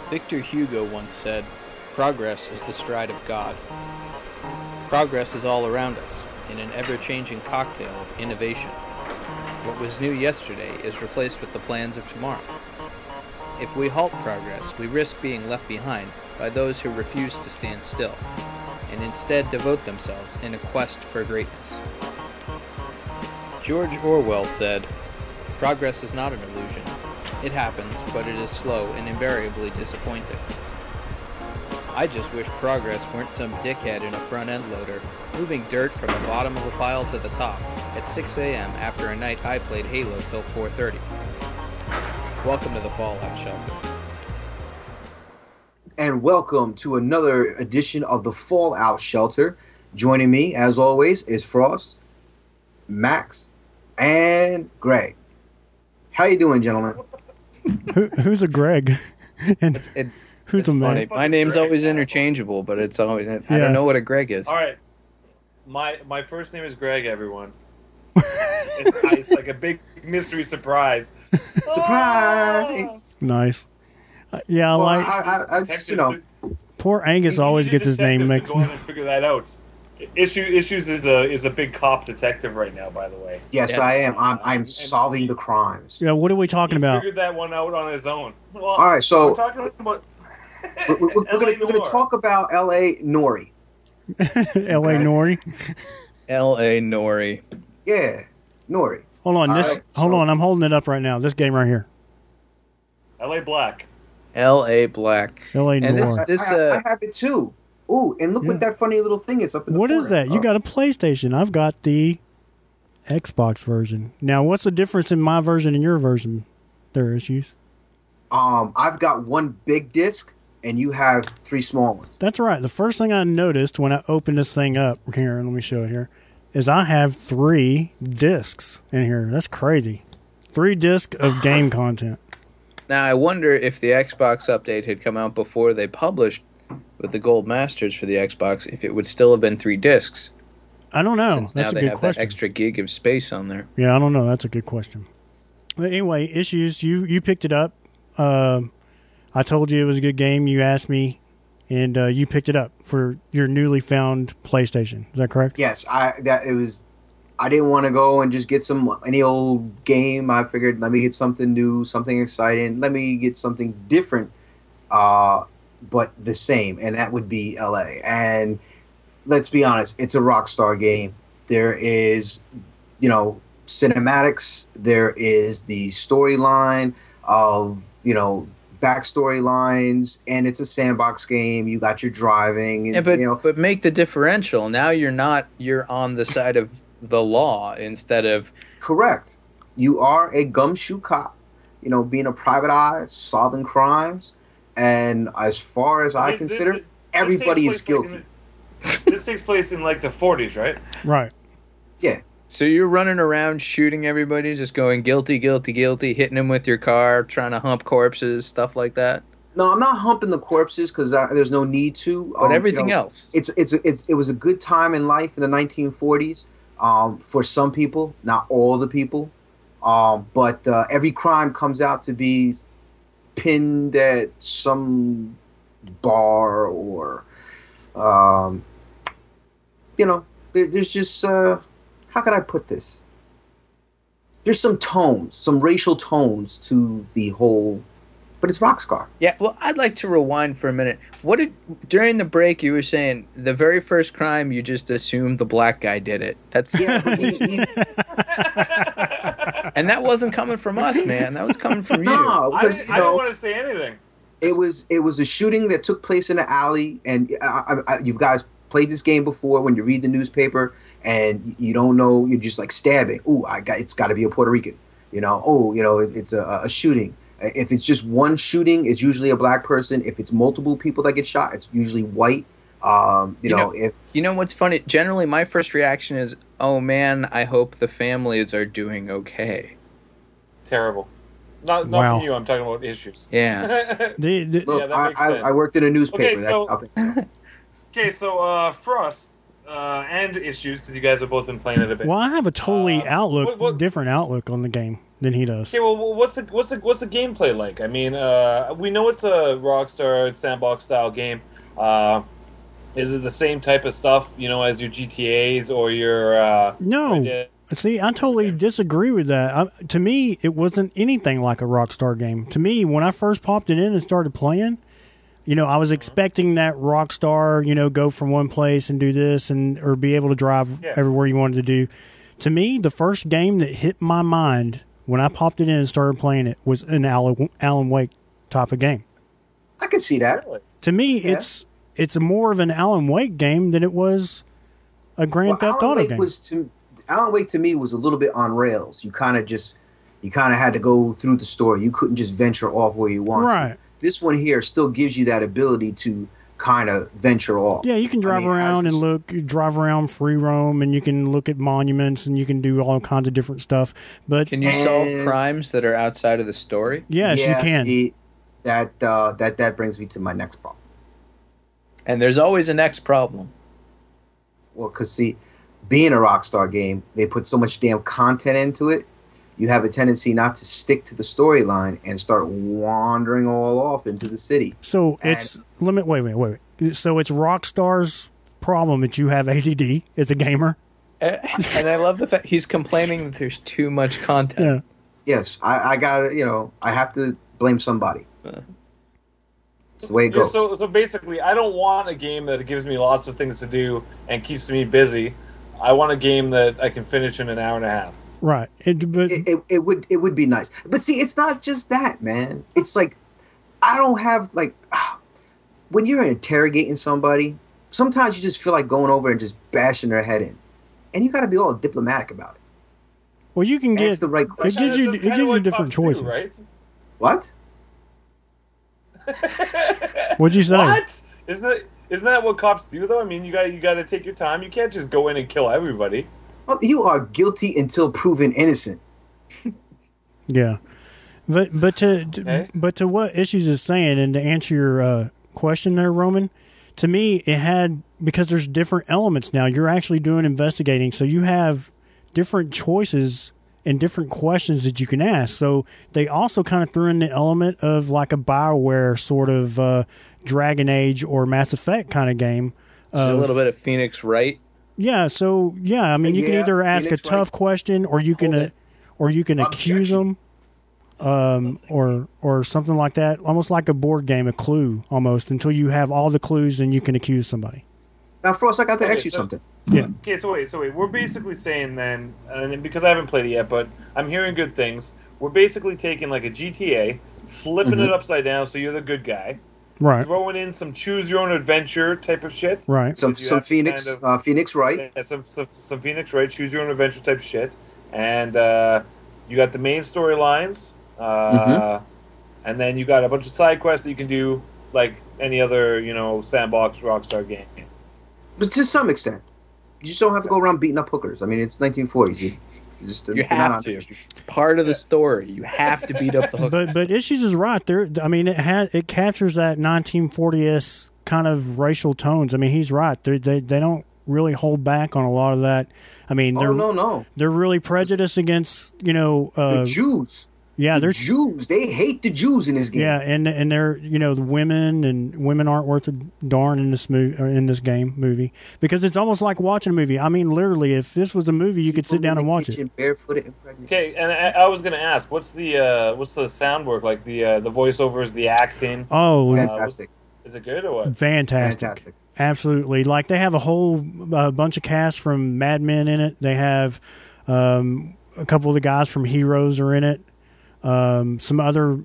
Victor Hugo once said, "Progress is the stride of God." Progress is all around us, in an ever-changing cocktail of innovation. What was new yesterday is replaced with the plans of tomorrow. If we halt progress, we risk being left behind by those who refuse to stand still, and instead devote themselves in a quest for greatness. George Orwell said, "Progress is not an illusion. It happens, but it is slow and invariably disappointing." I just wish progress weren't some dickhead in a front-end loader, moving dirt from the bottom of a pile to the top at 6 a.m. after a night I played Halo till 4:30. Welcome to the Fallout Shelter. And welcome to another edition of the Fallout Shelter. Joining me, as always, is Frost, Max, and Greg. How you doing, gentlemen? Who's a Greg? And who's a funny. man? My name's always interchangeable, but it's always I don't know what a Greg is. All right, my first name is Greg. Everyone, it's like a big mystery surprise. Surprise! Nice. Yeah, Well, like I just, you know, poor Angus always gets his name mixed. Go in and figure that out. Issues is a big cop detective right now. By the way. yes, Yeah. I am. I'm solving the crimes. Yeah, what are we talking He about? figured that one out on his own. Well, All right, so we're talking about. we're gonna talk about L.A. Noire. L.A. Noire. L.A. Noire. Yeah, Noire. Hold on, All this. right, Hold so- on, I'm holding it up right now. This game right here. L.A. Black. L.A. Black. L.A. And Noire. I have it too. Ooh, and look what that funny little thing is up in the What corner. is that? You got a PlayStation. I've got the Xbox version. Now, what's the difference in my version and your version? There are issues. I've got one big disc, and you have three small ones. That's right. The first thing I noticed when I opened this thing up here, let me show it here, is I have 3 discs in here. That's crazy. 3 discs of game content. Now, I wonder if the Xbox update had come out before they published with the Gold Masters for the Xbox, if it would still have been 3 discs. I don't know. Since That's now a they good have question. that extra gig of space on there. Yeah, I don't know. That's a good question. But anyway, issues. You picked it up. I told you it was a good game. You asked me, and you picked it up for your newly found PlayStation. Is that correct? Yes, I didn't want to go and just get any old game. I figured, let me get something new, something exciting. Let me get something different, but the same, and that would be L.A. And let's be honest, it's a Rockstar game. There is, cinematics. There is the storyline of, backstory lines, and it's a sandbox game. You got your driving. And, Yeah, but make the differential. Now you're on the side of the law instead of... Correct. You are a gumshoe cop, being a private eye, solving crimes. And as far as I consider, everybody is guilty. This takes place in like the 40s, right? Right. Yeah. So you're running around shooting everybody, just going guilty, guilty, guilty, hitting them with your car, trying to hump corpses, stuff like that? No, I'm not humping the corpses because there's no need to. But everything else. It was a good time in life in the 1940s for some people, not all the people. But every crime comes out to be pinned at some bar or, there's just, how could I put this? There's some tones, some racial tones to the whole, but it's Rockstar. Yeah, well, I'd like to rewind for a minute. During the break, you were saying the very first crime, you just assumed the black guy did it. That's Yeah, but and that wasn't coming from us, man. That was coming from you. no, I because don't want to say anything. it was a shooting that took place in an alley, and you guys played this game before. When you read the newspaper and you don't know, you're just like stabbing. Ooh, it's got to be a Puerto Rican. It's a shooting. If it's just one shooting, it's usually a black person. If it's multiple people that get shot, it's usually white. You know what's funny? Generally, my first reaction is, "Oh man, I hope the families are doing okay." Terrible. Not Wow. from you. I'm talking about issues. Yeah. Look, Yeah, that makes sense. I worked in a newspaper. Okay, so Frost and issues because you guys have both been playing it a bit. Well, I have a totally what- different outlook on the game. than he does. Okay, well, what's the gameplay like? I mean, we know it's a Rockstar sandbox style game. Is it the same type of stuff, as your GTA's or your? No. See, I totally disagree with that. To me, it wasn't anything like a Rockstar game. To me, when I first popped it in and started playing, I was expecting that Rockstar, go from one place and do this or be able to drive everywhere you wanted to do. To me, the first game that hit my mind when I popped it in and started playing it was an Alan Wake type of game. I can see that. Really? To me, it's more of an Alan Wake game than it was a Grand Theft Auto game. Alan Wake to me was a little bit on rails. You kind of had to go through the story. You couldn't just venture off where you want. Right. To. This one here still gives you that ability to kind of venture off. Yeah, you can drive around and drive around free roam, and you can look at monuments, and you can do all kinds of different stuff. But can you solve crimes that are outside of the story? Yes, you can. That brings me to my next problem. And there's always a next problem. Well, because see, being a Rockstar game, they put so much damn content into it, you have a tendency not to stick to the storyline and start wandering all off into the city. So wait. So it's Rockstar's problem that you have ADD as a gamer? And I love the fact he's complaining that there's too much content. Yeah. Yes, I got I have to blame somebody. It's the way it goes. So basically, I don't want a game that gives me lots of things to do and keeps me busy. I want a game that I can finish in an hour and a half. Right. It would be nice. But see, it's not just that, man. It's like, I don't have, when you're interrogating somebody, sometimes you just feel like going over and just bashing their head in. And you got to be all diplomatic about it. Well, you can Ask the right question. It gives you different choices. Do, right? What? What'd you say? What? Isn't that what cops do, though? I mean, you got to take your time. You can't just go in and kill everybody. Well, you are guilty until proven innocent. Yeah, but to what Issues is saying, and to answer your question there, Roman, to me it had, because there's different elements now. You're actually doing investigating, so you have different choices and different questions that you can ask. So they also kind of threw in the element of like a BioWare sort of Dragon Age or Mass Effect kind of game. A little bit of Phoenix Wright. Yeah. So yeah, I mean, you can either ask Phoenix a tough question, or you can accuse them, or something like that. Almost like a board game, a clue, almost, until you have all the clues and you can accuse somebody. Now, Frost, I got to ask you something. Yeah. Okay, so wait. We're basically saying then, and because I haven't played it yet, but I'm hearing good things. We're basically taking like a GTA, flipping it upside down, so you're the good guy. Right. Throwing in some choose your own adventure type of shit. Right. Some Phoenix, Phoenix Wright. Yeah, some Phoenix Wright, choose your own adventure type of shit, and you got the main storylines, and then you got a bunch of side quests that you can do like any other sandbox Rockstar game. But to some extent. You just don't have to go around beating up hookers. I mean, it's 1940s. You have to. It's part of the story. You have to beat up the hookers. But Issues is right. I mean, it captures that 1940s kind of racial tones. I mean, he's right. They don't really hold back on a lot of that. I mean, they're really prejudiced against the Jews. Yeah, the Jews. They hate the Jews in this game. Yeah, and they're the women aren't worth a darn in this movie because it's almost like watching a movie. I mean, literally, if this was a movie, you could sit down and watch it. Barefooted and pregnant. Okay, and I was going to ask, what's the sound work like? The voiceovers, the acting. Oh, fantastic. Is it good or what? Fantastic. Absolutely. Like they have a whole bunch of cast from Mad Men in it. They have a couple of the guys from Heroes are in it. Some other,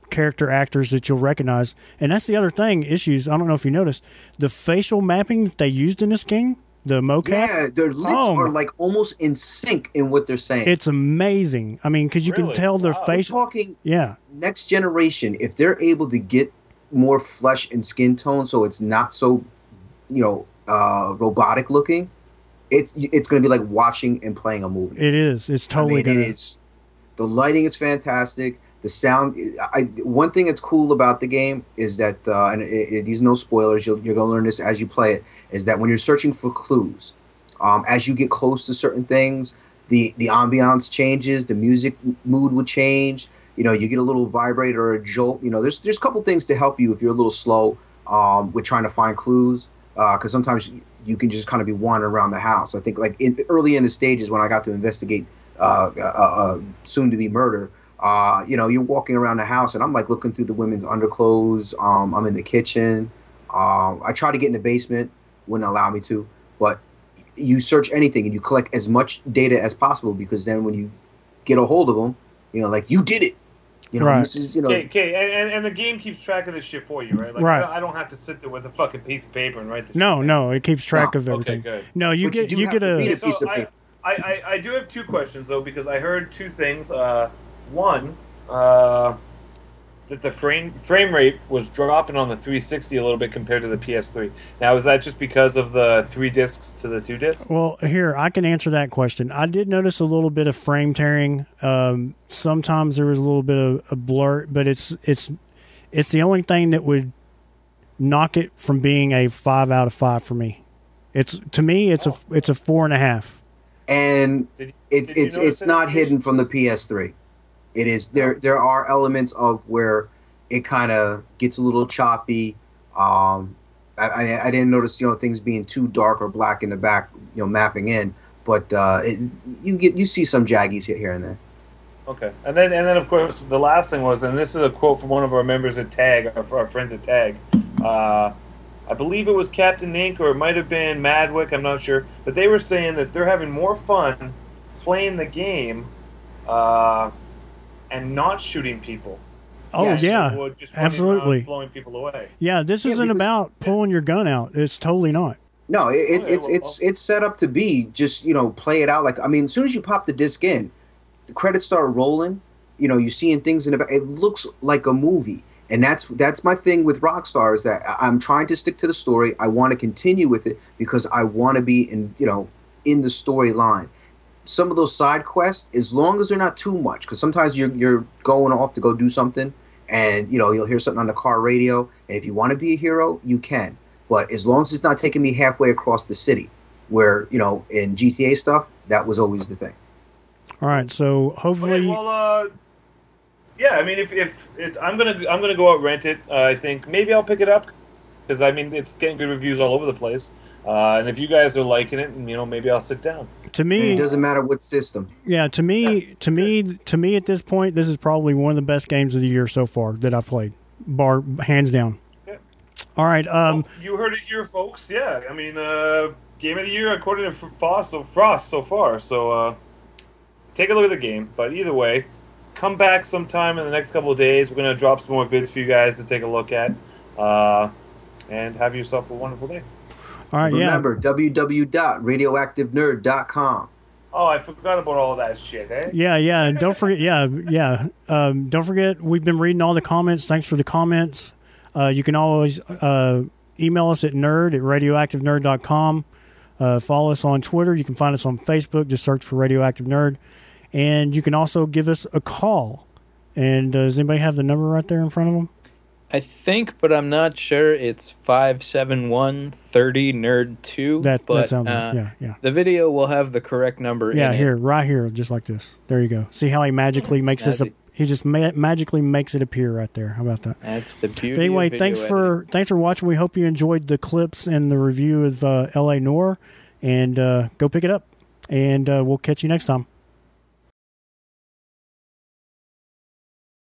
character actors that you'll recognize. And that's the other thing, Issues. I don't know if you noticed, the facial mapping that they used in this game, the mocap. Yeah, their lips are like almost in sync in what they're saying. It's amazing. I mean, because you can tell their face. We're talking next generation, if they're able to get more flesh and skin tone so it's not so, robotic looking, it's going to be like watching and playing a movie. It is. It's totally it is. The lighting is fantastic. The sound. One thing that's cool about the game is that, these are no spoilers. You're going to learn this as you play it. Is that when you're searching for clues, as you get close to certain things, the ambiance changes, the music mood will change. You know, you get a little vibrator or a jolt. You know, there's a couple things to help you if you're a little slow with trying to find clues, because sometimes you can just kind of be wandering around the house. I think like early in the stages when I got to investigate soon to be murder. You know, you're walking around the house, and I'm like looking through the women's underclothes. I'm in the kitchen. I try to get in the basement, wouldn't allow me to, but you search anything and you collect as much data as possible, because then when you get a hold of them, you know, like, you did it. You know, Right. this is, you know. Okay, and the game keeps track of this shit for you, right? Like, Right. I don't have to sit there with a fucking piece of paper and write this. No, shit no, it keeps track No. of everything. Okay, good. No, you But you get do you have get to read a it. Piece of paper. I do have two questions though, because I heard two things. One, that the frame rate was dropping on the 360 a little bit compared to the PS3. Now, is that just because of the 3 discs to the 2 discs? Well, here, I can answer that question. I did notice a little bit of frame tearing. Sometimes there was a little bit of a blur, but it's the only thing that would knock it from being a 5 out of 5 for me. It's a 4.5. And Did you notice it's any not hidden issues? from the PS3. It is there are elements of where it kind of gets a little choppy. I didn't notice, you know, things being too dark or black in the back, you know, mapping in, but you see some jaggies here and there. Okay, and then of course the last thing was, and this is a quote from one of our members at Tag, our friends at Tag. I believe it was Captain Ink, or it might have been Madwick, I'm not sure, but they were saying that they're having more fun playing the game and not shooting people. Oh, Yes. yeah, Than would just running absolutely. around blowing people away. Yeah, this Yeah, isn't because- about pulling your gun out. It's totally not. No, Okay, it's set up to be just, you know, play it out. Like, I mean, as soon as you pop the disc in, the credits start rolling. You know, you're seeing things in the back. It looks like a movie, and that's my thing with Rockstar, is that I'm trying to stick to the story. I want to continue with it because I want to be in the storyline. Some of those side quests, as long as they're not too much, because sometimes you're going off to go do something, and you know, you'll hear something on the car radio, and if you want to be a hero, you can. But as long as it's not taking me halfway across the city, where, you know, in GTA stuff, that was always the thing. All right, so hopefully, Okay, well, yeah. I mean, if I'm gonna go out rent it. I think maybe I'll pick it up, because I mean it's getting good reviews all over the place. And if you guys are liking it, you know, maybe I'll sit down. to And me, it doesn't matter what system. yeah, to me, at this point, this is probably one of the best games of the year so far that I've played, hands down. Yeah. All right, You heard it here, folks. Yeah, I mean, game of the year according to Frost so far. So take a look at the game. But either way, come back sometime in the next couple of days. We're gonna drop some more vids for you guys to take a look at, and have yourself a wonderful day. all right, Remember, www.radioactivenerd.com. Oh, I forgot about all of that shit, eh? yeah. And don't forget, don't forget, we've been reading all the comments. Thanks for the comments. You can always email us at nerd@radioactivenerd.com. Follow us on Twitter. You can find us on Facebook. Just search for Radioactive Nerd. And you can also give us a call. And does anybody have the number right there in front of them? I think, but I'm not sure. It's 571-30-NERD2. That sounds right. Yeah. The video will have the correct number in Yeah, it. right here, just like this. There you go. See how he magically makes this? Snazzy. He just magically makes it appear right there. How about that? That's the beauty But anyway, of video thanks for watching. We hope you enjoyed the clips and the review of L.A. Noire. And go pick it up. And we'll catch you next time.